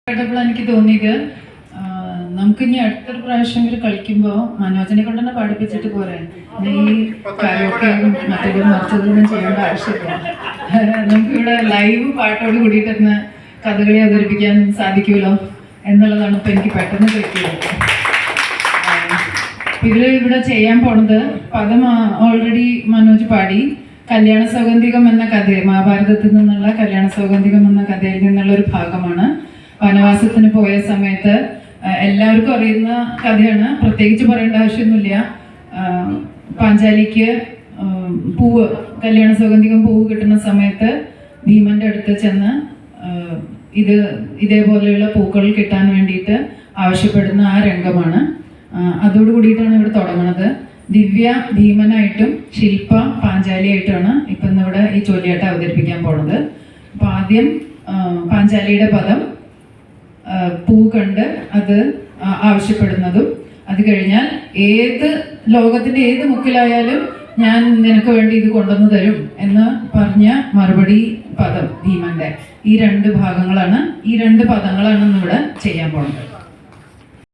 കേട്ടപ്പോൾ എനിക്ക് തോന്നിയത് നമുക്കിനി അടുത്തൊരു പ്രാവശ്യം കളിക്കുമ്പോൾ മനോജനെ കൊണ്ട് തന്നെ പഠിപ്പിച്ചിട്ട് പോരെ, ഈ കരോക്കെയും മറ്റേതും മറിച്ചതൊന്നും ചെയ്യേണ്ട ആവശ്യമില്ല. നമുക്കിവിടെ ലൈവ് പാട്ടോട് കൂടിയിട്ട് തന്നെ കഥകളി അവതരിപ്പിക്കാൻ സാധിക്കുമല്ലോ എന്നുള്ളതാണ് ഇപ്പം എനിക്ക് പെട്ടെന്ന് കിട്ടിയത്. ഇവിടെ ചെയ്യാൻ പോണത് പദം ഓൾറെഡി മനോജ് പാടി. കല്യാണ സൗഗന്ധികം എന്ന കഥ, മഹാഭാരതത്തിൽ നിന്നുള്ള കല്യാണ സൗഗന്ധികം എന്ന കഥയിൽ നിന്നുള്ള ഒരു ഭാഗമാണ്. വനവാസത്തിന് പോയ സമയത്ത് എല്ലാവർക്കും അറിയുന്ന കഥയാണ്, പ്രത്യേകിച്ച് പറയേണ്ട ആവശ്യമൊന്നുമില്ല. പാഞ്ചാലിക്ക് പൂവ്, കല്യാണ സൗഗന്ധികം പൂവ് കിട്ടുന്ന സമയത്ത് ഭീമന്റെ അടുത്ത് ചെന്ന് ഇതേപോലെയുള്ള പൂക്കൾ കിട്ടാൻ വേണ്ടിയിട്ട് ആവശ്യപ്പെടുന്ന ആ രംഗമാണ്. അതോടുകൂടിയിട്ടാണ് ഇവിടെ തുടങ്ങുന്നത്. ദിവ്യ ഭീമനായിട്ടും ശില്പ പാഞ്ചാലിയായിട്ടാണ് ഇപ്പം ഇന്നിവിടെ ഈ ചൊല്ലിയാട്ടം അവതരിപ്പിക്കാൻ പോണത്. അപ്പം ആദ്യം പാഞ്ചാലിയുടെ പദം പൂ കണ്ട് അത് ആവശ്യപ്പെടുന്നതും, അത് കഴിഞ്ഞാൽ ലോകത്തിന്റെ ഏത് മുക്കിലായാലും ഞാൻ നിനക്ക് വേണ്ടി ഇത് കൊണ്ടുവന്ന് തരും എന്ന് പറഞ്ഞ മറുപടി പദം ഭീമന്റെ. ഈ രണ്ട് ഭാഗങ്ങളാണ്, ഈ രണ്ട് പദങ്ങളാണ് ഇന്നിവിടെ ചെയ്യാൻ പോകുന്നത്.